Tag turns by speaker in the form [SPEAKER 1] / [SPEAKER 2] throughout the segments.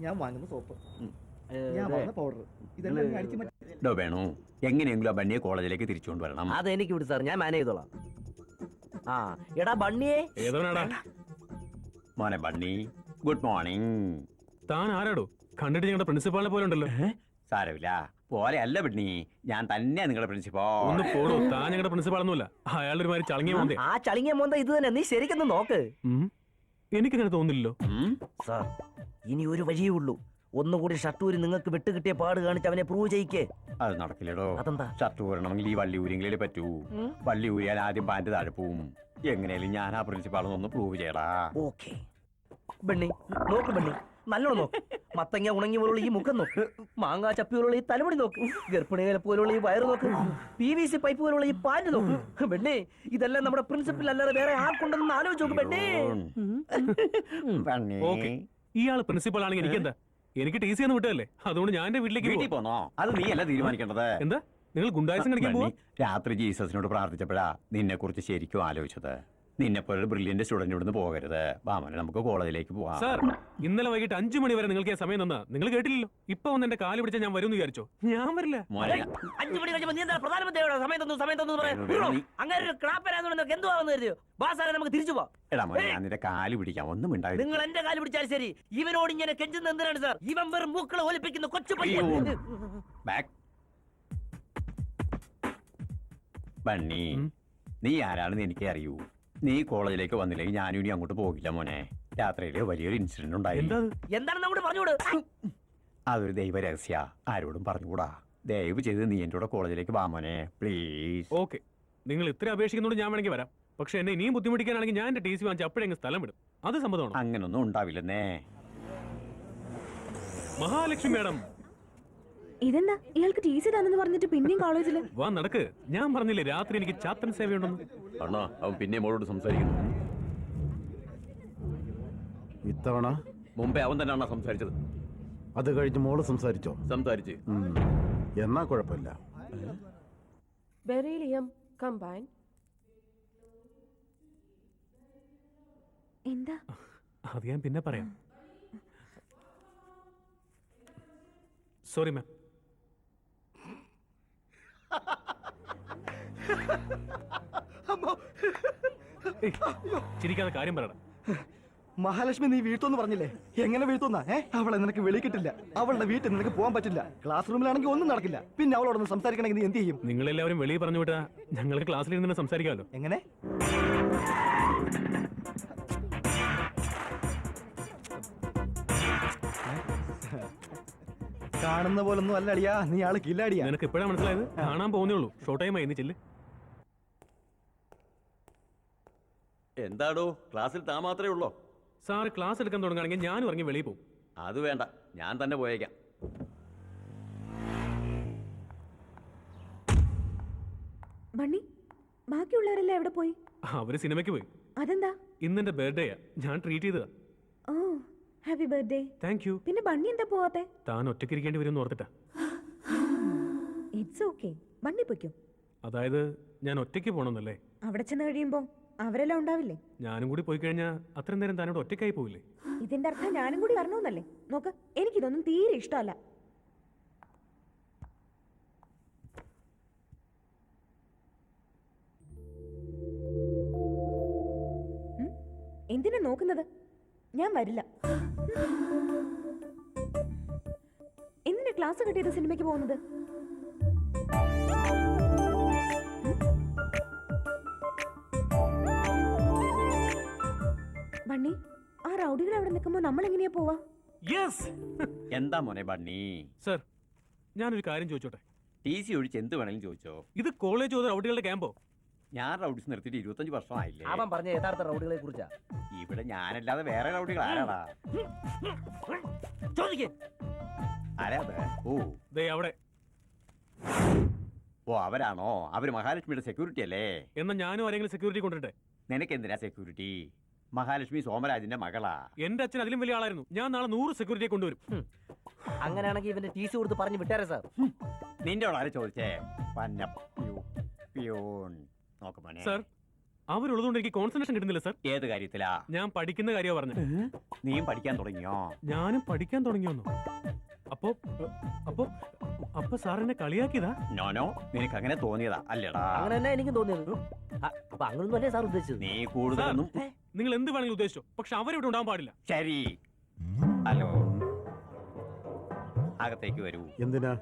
[SPEAKER 1] ഞാൻ വാങ്ങുന്ന സോപ്പ്, ഞാൻ വാങ്ങുന്ന പൗഡർ, ഇതെല്ലാം അടിച്ചു
[SPEAKER 2] വേണു. എങ്ങനെയെങ്കിലും ആ ബണ്ണിയെ കോളേജിലേക്ക് തിരിച്ചുകൊണ്ട് വരണം.
[SPEAKER 3] അതെനിക്ക് വിട്ടു സാർ, ഞാൻ മാനേജ് ചെയ്തോളാം. ആ എടാ ബണ്ണിയെ.
[SPEAKER 2] മോനെ ബണ്ണി, ഗുഡ് മോർണിംഗ്.
[SPEAKER 4] താൻ ആരാടോ? കണ്ടിട്ട് ഞങ്ങളുടെ പ്രിൻസിപ്പാളിനെ പോലെ ഉണ്ടല്ലോ.
[SPEAKER 2] സാരമില്ല, പോലെ അല്ല ബണ്ണി, ഞാൻ തന്നെയാ നിങ്ങളുടെ പ്രിൻസിപ്പാൾ.
[SPEAKER 4] ഒന്ന് പോടോ, താൻ ഞങ്ങളുടെ പ്രിൻസിപ്പാളൊന്നുമല്ല. അയാളൊരു മാതിരി ചളങ്ങിയ മോന്തെ.
[SPEAKER 3] ആ ചളിങ്ങിയ മോന്ത ഇത് തന്നെ, നീ ശരിക്കൊന്ന് നോക്ക്.
[SPEAKER 4] എനിക്കങ്ങനെ തോന്നില്ലല്ലോ
[SPEAKER 3] സാർ. ഇനി ഒരു വഴിയേ ഉള്ളൂ, ഒന്നുകൂടി ഷട്ടൂരി നിങ്ങൾക്ക് വിട്ടുകിട്ടിയ പാട് കാണിച്ച് അവനെ പ്രൂവ് ചെയ്യിക്കേ.
[SPEAKER 2] അത് നടക്കില്ലടോ.
[SPEAKER 3] അതെന്താ?
[SPEAKER 2] ഷർട്ട് ഊരണമെങ്കിൽ ഈ വള്ളി ഊരിയെങ്കിലേ പറ്റൂ. വള്ളി ഊരിയാൽ ആദ്യം പാന്റ് താഴെ പോവും. എങ്ങനെയാലും ഞാൻ ആ പ്രിൻസിപ്പാളൊന്ന് പ്രൂവ് ചെയ്യടാ.
[SPEAKER 3] ഓക്കെ ബണ്ണി, നോക്ക് ബണ്ണി, നല്ലോണം നോക്ക്. മത്തങ്ങ ഉണങ്ങി പോലുള്ള ഈ മുഖം നോക്ക്, മാങ്ങാ ചപ്പി പോലുള്ള ഈ തലമുടി നോക്ക്, ഗർഭിണികളെ പോലുള്ള ഈ വയറ് നോക്ക്, PVC പൈപ്പ് പോലുള്ള ഈ പാന്റ് നോക്ക്. ബണ്ണി, ഇതെല്ലാം നമ്മുടെ പ്രിൻസിപ്പൽ അല്ലാതെ വേറെ ആർക്കുണ്ടെന്ന് ആലോചിച്ച് നോക്ക് ബണ്ണി.
[SPEAKER 4] ഇയാള് പ്രിൻസിപ്പൾ ആണെങ്കിൽ എനിക്കെന്താ? എനിക്ക് TC ഒന്നും വിട്ടതല്ലേ, അതുകൊണ്ട് ഞാൻ എന്റെ വീട്ടിലേക്ക്
[SPEAKER 2] പോന്നോ? അത് നീ അല്ല തീരുമാനിക്കേണ്ടത്.
[SPEAKER 4] എന്താ നിങ്ങൾ ഗുണ്ടായസം കളിക്കാൻ പോവാ?
[SPEAKER 2] രാത്രി ജീസസിനോട് പ്രാർത്ഥിച്ചപ്പോഴാ നിന്നെ കുറിച്ച് ശരിക്കും ആലോചിച്ചത്. നിന്നെ പോലെ ബ്രില്യന്റ് സ്റ്റുഡന്റ് ഇവിടുന്ന് പോകരുത്. വാമനെ, നമുക്ക് കോളേജിലേക്ക് പോവാം.
[SPEAKER 4] സാർ, ഇന്നലെ വൈകിട്ട് 5 മണി വരെ നിങ്ങൾക്ക് സമയം തന്നാ നിങ്ങൾ കേട്ടില്ലല്ലോ. ഇപ്പൊ വന്ന് എന്റെ കാല് പിടിച്ചാൽ ഞാൻ വരും വിചാരിച്ചോ? ഞാൻ വരില്ല.
[SPEAKER 3] 5 മണി കഴിഞ്ഞപ്പോ നീ എന്താ പ്രധാനമന്ത്രിയോട് സമയം തന്നു അങ്ങനെ ഒരു ക്ലാപ്പരാന്നോട് എന്തുവാന്ന് കരുതിയോ? ബാസാരെ നമുക്ക് തിരിച്ചു പോവാം.
[SPEAKER 2] എടാ മോനെ, ഞാൻ നിന്റെ കാല് പിടിക്കാം, ഒന്നും ഉണ്ടായി.
[SPEAKER 3] നിങ്ങൾ എന്റെ കാല് പിടിച്ചാൽ ശരി. ഇവനോട് ഇങ്ങനെ കെഞ്ചുന്ന എന്തിനാണ് സാർ? ഇവൻ വെറും മൂക്കളെ ഒലിപ്പിക്കുന്ന കൊച്ചു
[SPEAKER 2] ബണ്ണി. നീ ആരാണെന്ന് എനിക്ക് അറിയൂ. നീ കോളേജിലേക്ക് വന്നില്ലെങ്കിൽ ഞാനും ഇനി അങ്ങോട്ട് പോകില്ല മോനെ. രാത്രിയില് വലിയൊരു ഇൻസിഡന്റ് ഉണ്ടായി.
[SPEAKER 3] എന്താണെന്ന് അങ്ങോട്ട് പറഞ്ഞുകൂടെ?
[SPEAKER 2] അതൊരു ദൈവ രഹസ്യ, ആരോടും പറഞ്ഞുകൂടാ. ദയവ് ചെയ്ത് നീ എന്റെ കൂടെ കോളേജിലേക്ക് വാ മോനെ, പ്ലീസ്.
[SPEAKER 4] ഓക്കെ, നിങ്ങൾ ഇത്ര അപേക്ഷിക്കുന്നോണ്ട് ഞാൻ വേണമെങ്കിൽ വരാം. പക്ഷെ എന്നെ ഇനിയും ബുദ്ധിമുട്ടിക്കാനാണെങ്കിൽ ഞാൻ എന്റെ TC വാങ്ങിച്ച് അപ്പോഴെങ്കിലും സ്ഥലം വിടും. അത് സമ്മതമാണ്?
[SPEAKER 2] അങ്ങനൊന്നും ഉണ്ടാവില്ലെന്നേ.
[SPEAKER 4] മഹാലക്ഷ്മി മാഡം,
[SPEAKER 5] ഇതെന്താ ഇയാൾക്ക് TC തന്നെന്ന് പറഞ്ഞിട്ട് പിന്നെയും കോളേജില്?
[SPEAKER 4] വാ നടക്ക്. ഞാൻ പറഞ്ഞില്ലേ രാത്രി എനിക്ക് ചാത്തൻ സേവയുണ്ടെന്ന്.
[SPEAKER 2] അണ്ണാ, അവൻ പിന്നെ മോളോട് സംസാരിക്കുന്നു.
[SPEAKER 6] ഇത്തവണ
[SPEAKER 2] മുമ്പേ അവൻ തന്നെയാണോ സംസാരിച്ചത്?
[SPEAKER 6] അത് കഴിഞ്ഞ് മോള് സംസാരിച്ചോ?
[SPEAKER 2] സംസാരിച്ച്.
[SPEAKER 6] എന്നാ കുഴപ്പമില്ല.
[SPEAKER 7] Beryllium combine.
[SPEAKER 5] എന്താ?
[SPEAKER 4] അത് ഞാൻ പിന്നെ പറയാം. Sorry ma'am. ചിരിക്കാതെ കാര്യം പറയണം.
[SPEAKER 1] മഹാലക്ഷ്മി, നീ വീഴ്ത്തോന്ന് പറഞ്ഞില്ലേ? എങ്ങനെ വീഴ്ത്തുന്ന? അവളെ നിനക്ക് വെളി കിട്ടില്ല. അവളുടെ വീട്ടിൽ നിനക്ക് പോകാൻ പറ്റില്ല. ക്ലാസ് റൂമിലാണെങ്കിൽ ഒന്നും നടക്കില്ല. പിന്നെ അവളോടൊന്ന് സംസാരിക്കണമെങ്കിൽ നീ എന്ത് ചെയ്യും?
[SPEAKER 4] നിങ്ങളെല്ലാവരും വെളിയിൽ പറഞ്ഞു വിട്ടാ ഞങ്ങൾക്ക് ക്ലാസ്സിൽ ഇരുന്ന് സംസാരിക്കാമല്ലോ.
[SPEAKER 1] എങ്ങനെ? കാണുന്ന പോലൊന്നും അല്ല അടിയാ, നീ ആള് കില്ലാടിയാ.
[SPEAKER 4] നിനക്ക് എപ്പോഴാണ് മനസ്സിലായത്? കാണാൻ പോകുന്നേ ഉള്ളൂ. ഷോർട്ട് ടൈം ആയി, ചെല്ല്.
[SPEAKER 2] എന്താടോ, ക്ലാസ്സിൽ താ മാത്രമേ ഉള്ളോ?
[SPEAKER 4] സാറ് ക്ലാസ് എടുക്കാൻ തുടങ്ങുകയാണെങ്കിൽ ഞാനും ഇറങ്ങി വെളിയിൽ പോകും.
[SPEAKER 2] അത് വേണ്ട, ഞാൻ തന്നെ പോയേക്കാം.
[SPEAKER 5] ബണ്ണി, ബാക്കിയുള്ളവരെല്ലാം എവിടെ പോയി?
[SPEAKER 4] അവര് സിനിമയ്ക്ക് പോയി.
[SPEAKER 5] അതെന്താ?
[SPEAKER 4] ഇന്നെന്റെ ബർത്ത്ഡേയാ, ഞാൻ ട്രീറ്റ് ചെയ്തതാ.
[SPEAKER 5] ഓ, ഹാപ്പി ബർത്ത്ഡേ.
[SPEAKER 4] Thank you.
[SPEAKER 5] പിന്നെ ബണ്ണി എന്താ പോവാത്തെ?
[SPEAKER 4] താൻ ഒറ്റയ്ക്കിരിക്കേണ്ടി വരും ഓർത്തിട്ടാ.
[SPEAKER 5] ഇറ്റ്സ് ഓക്കെ, ബണ്ണി പൊയ്ക്കോ.
[SPEAKER 4] അതായത് ഞാൻ ഒറ്റയ്ക്ക് പോകണമെന്നല്ലേ?
[SPEAKER 5] അവിടെ ചെന്ന് കഴിയുമ്പോ അവരെല്ലാം ഉണ്ടാവില്ലേ?
[SPEAKER 4] ഞാനും കൂടി പോയി കഴിഞ്ഞാൽ അത്രയും നേരം താനോട് ഒറ്റയ്ക്കായി പോവില്ലേ?
[SPEAKER 5] ഇതിന്റെ അർത്ഥം ഞാനും കൂടി വരണമെന്നല്ലേ? നോക്ക്, എനിക്കിതൊന്നും തീരെ ഇഷ്ടമല്ല. എന്തിനാ നോക്കുന്നത്? ഞാൻ വരില്ല. എന്തിനാ ക്ലാസ് കെട്ടിയത് സിനിമയ്ക്ക് പോകുന്നത്? ബണ്ണി, ആ റൗഡികൾ അവിടെ നിൽക്കുമ്പോ നമ്മൾ എങ്ങനെയാ പോവാ?
[SPEAKER 2] എന്താ മോനെ ബണ്ണി?
[SPEAKER 4] സർ, ഞാനൊരു കാര്യം ചോദിച്ചോട്ടെ?
[SPEAKER 2] TC ഒഴിച്ച് എന്ത് വേണമെങ്കിലും ചോദിച്ചോ.
[SPEAKER 4] ഇത് കോളേജ് ഓരോ റൗഡികളുടെ ക്യാമ്പോ?
[SPEAKER 2] ഞാൻ റൗഡീസ് നിർത്തിയിട്ട് 25 വർഷമായില്ലേ.
[SPEAKER 3] അവൻ പറഞ്ഞ യഥാർത്ഥ റൗഡികളെ കുറിച്ചാ.
[SPEAKER 2] ഇവിടെ ഞാനല്ലാതെ വേറെ റൗഡികൾ ആരാടാ? ആരാ? ഓ
[SPEAKER 4] ദേ അവിടെ.
[SPEAKER 2] ഓ, അവരാണോ? അവര് മഹാലക്ഷ്മിയുടെ സെക്യൂരിറ്റി അല്ലേ?
[SPEAKER 4] എന്നാ ഞാനും ആരെങ്കിലും സെക്യൂരിറ്റി കൊണ്ടിട്ടെ.
[SPEAKER 2] നിനക്ക് എന്തിനാ സെക്യൂരിറ്റി? മഹാലക്ഷ്മി സോമരാജിന്റെ മകളാ.
[SPEAKER 4] എന്റെ അച്ഛൻ അതിലും വലിയ ആളായിരുന്നു. ഞാൻ നാളെ 100 സെക്യൂരിറ്റിയെ കൊണ്ടുവരും.
[SPEAKER 3] അങ്ങനെയാണെങ്കിൽ ഇവന്റെ TC കൊടുത്ത് പറഞ്ഞു വിട്ടാരേ സാർ.
[SPEAKER 2] നിന്റെ ആരെ ചോദിച്ചേ? സാർ,
[SPEAKER 4] അവരുള്ളതുകൊണ്ട് എനിക്ക് കോൺസെൻട്രേഷൻ കിട്ടുന്നില്ല സാർ.
[SPEAKER 2] ഏത് കാര്യത്തിലാ?
[SPEAKER 4] ഞാൻ പഠിക്കുന്ന കാര്യമാണ് പറഞ്ഞത്.
[SPEAKER 2] നീയും പഠിക്കാൻ തുടങ്ങിയോ?
[SPEAKER 4] ഞാനും പഠിക്കാൻ തുടങ്ങിയോന്നു. അപ്പോ അപ്പോ അപ്പൊ സാർ എന്നെ കളിയാക്കിയതാ?
[SPEAKER 2] നോനോ, നിനക്ക് അങ്ങനെ തോന്നിയതാ അല്ലേടാ?
[SPEAKER 3] അങ്ങനെ തന്നെ എനിക്കും തോന്നിയത്. അപ്പൊ അങ്ങനൊന്നും അല്ലേ സാർ ഉദ്ദേശിച്ചത്?
[SPEAKER 2] നീ കൂടുതലൊന്നും.
[SPEAKER 4] നിങ്ങൾ എന്ത് വേണമെങ്കിലും ഉദ്ദേശിച്ചോ, പക്ഷെ അവരിവിടെ ഉണ്ടാവാൻ പാടില്ല.
[SPEAKER 2] ശരി. ഹലോ, അകത്തേക്ക് വരൂ.
[SPEAKER 6] എന്തിനാ?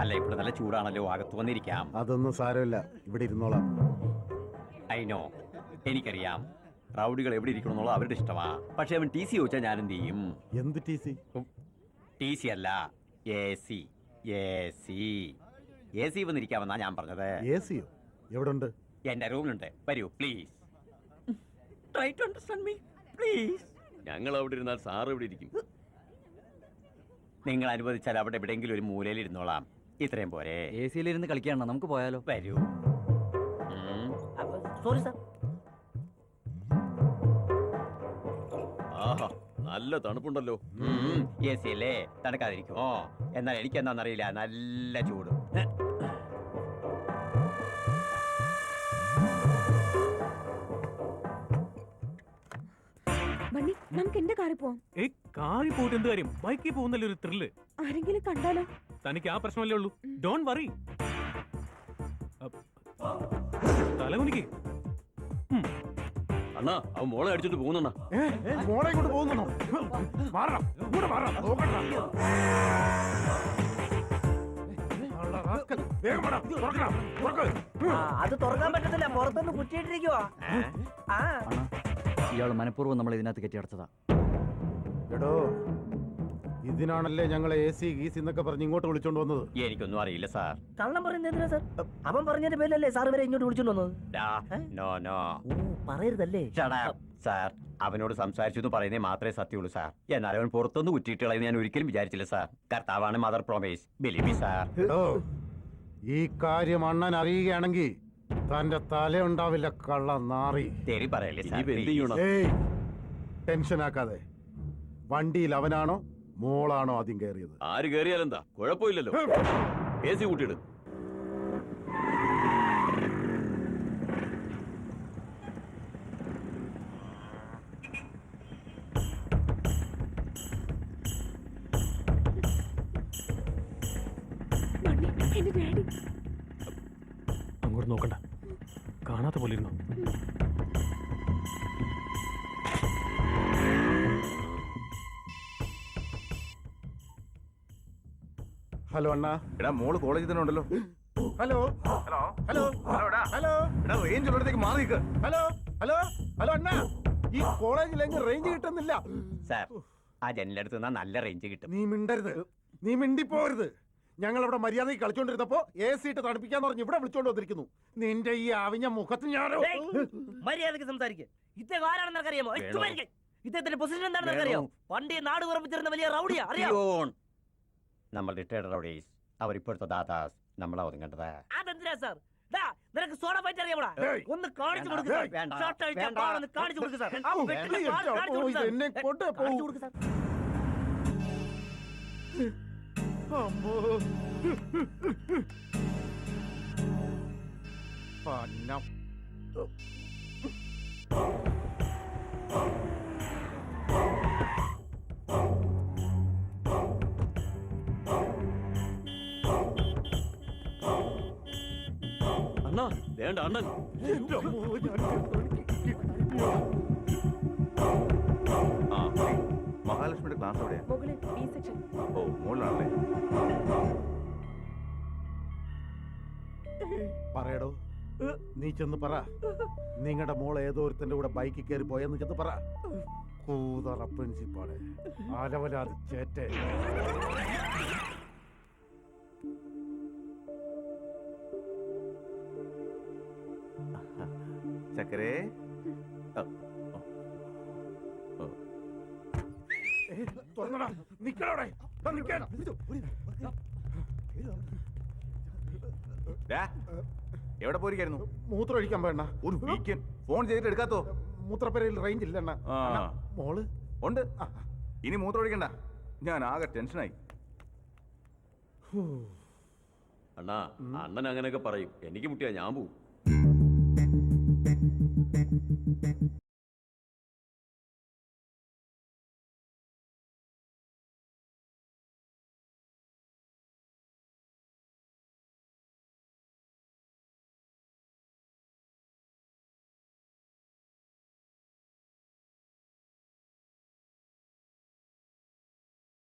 [SPEAKER 2] അല്ല, ഇവിടെ നല്ല ചൂടാണല്ലോ, അകത്ത് വന്നിരിക്കാം.
[SPEAKER 6] അതൊന്നും സാരമില്ല, ഇവിടെ ഇരുന്നോളാം.
[SPEAKER 2] അയിനോ, എനിക്കറിയാം റൗഡികൾ എവിടെ ഇരിക്കണമെന്നുള്ള അവരുടെ ഇഷ്ടമാ. പക്ഷെ അവൻ ടി സി ചോദിച്ചാൽ ഞാൻ എന്ത് ചെയ്യും?
[SPEAKER 6] എന്ത് ടി സി?
[SPEAKER 2] ടി സി അല്ല, A C. A C A C വന്നിരിക്കാമെന്നാ ഞാൻ പറഞ്ഞത്.
[SPEAKER 6] എ സിയോ? എവിടെ ഉണ്ട്?
[SPEAKER 2] എന്റെ റൂമിലുണ്ട്, വരൂ please. Try to understand me please.
[SPEAKER 7] ഞങ്ങൾ അവിടെ ഇരുന്നാൽ സാർ ഇവിടെ ഇരിക്കും.
[SPEAKER 2] നിങ്ങൾ അനുവദിച്ചാൽ അവിടെ എവിടെയെങ്കിലും ഒരു മൂലയിൽ ഇരുന്നോളാം. ഇത്രയും പോരെ?
[SPEAKER 8] എ സിയിലിരുന്ന് കളിക്കാണോ? നമുക്ക് പോയാലോ?
[SPEAKER 2] വരൂ.
[SPEAKER 3] Sorry sir.
[SPEAKER 7] ആഹാ, നല്ല തണുപ്പുണ്ടല്ലോ.
[SPEAKER 2] എ സി അല്ലേ, തണുക്കാതിരിക്കുമോ? എന്നാൽ എനിക്ക് എന്താണെന്നറിയില്ല, നല്ല ചൂട്.
[SPEAKER 5] ബണ്ണി, നമുക്ക് എന്റെ കാറിൽ പോവാം.
[SPEAKER 4] ഏയ്, കാറിൽ പോയിട്ട് എന്ത് കാര്യം? ബൈക്കിൽ പോകുന്നല്ലേ ഒരു ത്രില്ല്.
[SPEAKER 5] ആരെങ്കിലും കണ്ടാലോ?
[SPEAKER 4] തനിക്ക് ആ പ്രശ്നമല്ലേ ഉള്ളൂ. Don't worry. തലകുനിക്ക്.
[SPEAKER 7] അണ്ണാ, അവൻ മോളെ അടിച്ചിട്ട് പോകുന്നണ്ണാ.
[SPEAKER 6] മോളെ ഇങ്ങോട്ട് പോകുന്നു. മാറണം, ഇങ്ങോട്ട് മാറണം. നോക്കണ്ട. വേഗം വാടാ, തുറക്കണം, തുറക്ക്.
[SPEAKER 3] അത് തുറക്കാൻ പറ്റത്തില്ല, പുറത്തൊന്ന് കുറ്റിയിട്ടിരിക്കുവാ. ആ
[SPEAKER 8] അണ്ണാ, ഇയാൾ മനഃപൂർവ്വം നമ്മൾ ഇതിനകത്ത് കെട്ടി അടച്ചതാ.
[SPEAKER 6] എടോ, ഇതിനാണല്ലേ ഞങ്ങളെ എ സി ഗീസി എന്നൊക്കെ പറഞ്ഞ് ഇങ്ങോട്ട് വിളിച്ചോണ്ട് വന്നത്.
[SPEAKER 2] എനിക്കൊന്നും അറിയില്ല സാർ.
[SPEAKER 3] കള്ളം പറയുന്നത് എന്തിനാ സാർ? അവൻ പറഞ്ഞതിന്റെ പേരിലല്ലേ സാർ വരെ ഇങ്ങോട്ട് വിളിച്ചോണ്ട് വന്നത്?
[SPEAKER 2] നോ നോ
[SPEAKER 3] പറയരുതല്ലേ
[SPEAKER 2] സാർ. അവനോട് സംസാരിച്ചു പറയുന്നേ മാത്രമേ സത്യമുള്ളൂ സാർ. എന്നാൽ അവൻ പുറത്തൊന്ന് കുറ്റിയിട്ടുള്ളത് ഞാൻ ഒരിക്കലും വിചാരിച്ചില്ല സാർ. കർത്താവാണ് മദർ പ്രോമേസ്. Believe sir.
[SPEAKER 6] എടോ, ഈ കാര്യം അണ്ണൻ അറിയുകയാണെങ്കിൽ തന്റെ തല ഉണ്ടാവില്ല, കള്ള നാറി.
[SPEAKER 2] തെറി പറയല്ലേ സാർ.
[SPEAKER 7] ഇനിയിപ്പോ എന്ത് ചെയ്യണം?
[SPEAKER 6] ഏയ്, ടെൻഷൻ ആക്കാതെ. വണ്ടിയിൽ അവനാണോ മോളാണോ ആദ്യം കയറിയത്?
[SPEAKER 7] ആര് കയറിയാലെന്താ, കുഴപ്പമില്ലല്ലോ. എ സി കൂട്ടിയിട്.
[SPEAKER 5] ബണ്ണി, എന്റെ ഡാഡി.
[SPEAKER 4] അങ്ങോട്ട് നോക്കണ്ട, കാണാത്ത പോലെ ഇരുന്നോ.
[SPEAKER 6] ഹലോ അണ്ണാ.
[SPEAKER 9] എടാ, മോള് കോളേജിൽ തന്നെ ഉണ്ടല്ലോ.
[SPEAKER 6] ഹലോ
[SPEAKER 9] ഹലോ
[SPEAKER 6] ഹലോ
[SPEAKER 9] ഹലോടാ.
[SPEAKER 6] ഹലോ
[SPEAKER 9] എടാ, റേഞ്ച് ഉള്ളിടത്തേക്ക് മാറി നിൽക്ക്.
[SPEAKER 6] ഹലോ ഹലോ ഹലോ അണ്ണാ, ഈ കോളേജിലെങ്ങും റേഞ്ച് കിട്ടുന്നില്ല.
[SPEAKER 2] സാർ, ആ ജനലടുത്ത് നിന്നാ നല്ല റേഞ്ച് കിട്ടും.
[SPEAKER 6] നീ മിണ്ടരുത്, നീ മിണ്ടിപ്പോരുത്. ഞങ്ങൾ ഇവിടെ മര്യാദയ്ക്ക് കളിച്ചോണ്ടിരുന്നപ്പോ എ സി ഇട്ട് തണുപ്പിക്കാന്ന് പറഞ്ഞ് ഇവിടെ വിളിച്ചോണ്ട് വന്നിരിക്കുന്നു. നിന്റെ ഈ അവിഞ്ഞ മുഖത്ത് ഞാനോ.
[SPEAKER 3] മര്യാദക്ക് സംസാരിക്കുക. ഇദ്ദേഹം ആരാണെന്ന് അറിയാമോ? ഇദ്ദേഹത്തിന്റെ പൊസിഷൻ എന്താണെന്ന് അറിയാമോ? പണ്ട് ഈ നാട് ഉറപ്പിച്ചിരുന്ന വലിയ റൗഡിയാ, അറിയാമോ?
[SPEAKER 2] നമ്മൾ റിട്ടയർഡ് റൗഡീസ്, അവർ ഇപ്പോഴത്തെ ദാദാസ്. നമ്മളാ ഒതുങ്ങേണ്ടത്.
[SPEAKER 3] അതെന്തിനാ സാർ? നിനക്ക് സോഡ ഫൈറ്റ് അറിയാമോടാ? ഒന്ന് കാണിച്ചു കൊടുക്ക് സാർ.
[SPEAKER 2] വേണ്ട,
[SPEAKER 3] ഷർട്ട് അഴിച്ചാ
[SPEAKER 2] വേണ്ട.
[SPEAKER 3] പാടൊന്ന് കാണിച്ചു കൊടുക്ക് സാർ. ആ വെട്ടുന്ന
[SPEAKER 6] വേണ്ട.
[SPEAKER 3] പാട് കാണിച്ചു കൊടുക്ക്
[SPEAKER 6] ഇത്
[SPEAKER 3] സാർ.
[SPEAKER 6] എന്നെ കൊണ്ടേ
[SPEAKER 3] കാണിച്ചു
[SPEAKER 6] പോവും.
[SPEAKER 3] കൊടുക്ക് സാർ.
[SPEAKER 6] അമ്മോ. പന്നം.
[SPEAKER 7] അണ്ണാ, വേണ്ട അണ്ണൻ.
[SPEAKER 6] എന്റെ അമ്മോ, ഞാൻ
[SPEAKER 9] ആ, മഹാലക്ഷ്മിയുടെ ക്ലാസ് എവിടെയാ?
[SPEAKER 5] മുകളിൽ ബി സെക്ഷൻ.
[SPEAKER 9] ഓ, മുകളിലാണല്ലേ.
[SPEAKER 6] പറയടോ, നീ ചെന്ന് പറ. നിങ്ങളുടെ മോൾ ഏതോ ഒരുത്തന്റെ കൂടെ ബൈക്കിൽ കയറി പോയെന്ന് ചെന്ന് പറ. കൂതറ പ്രിൻസിപ്പാളെ, ആലവലാത് ചേറ്റേ.
[SPEAKER 9] ചക്കരേ,
[SPEAKER 6] തുറന്നടാ, നിക്കടവിടെ. നിക്കാൻ.
[SPEAKER 9] ഡാ, എവിടെ പോയിരിക്കായിരുന്നു?
[SPEAKER 6] മൂത്രമൊഴിക്കാൻ വേണ്ട.
[SPEAKER 9] ഒരു വീക്കെൻഡ് ഫോൺ ചെയ്തിട്ട് എടുക്കാത്തോ?
[SPEAKER 6] മൂത്രപ്പരയിൽ റേഞ്ച് ഇല്ല അണ്ണാ.
[SPEAKER 9] ആ.
[SPEAKER 6] അണ്ണാ, മോള്
[SPEAKER 9] ഉണ്ട്. ഇനി മൂത്രം ഒഴിക്കണ്ട, ഞാൻ ആകെ ടെൻഷനായി.
[SPEAKER 7] അണ്ണാ, അണ്ണൻ അങ്ങനെയൊക്കെ പറയും. എനിക്ക് മുട്ടിയാ ഞാൻ പോവും.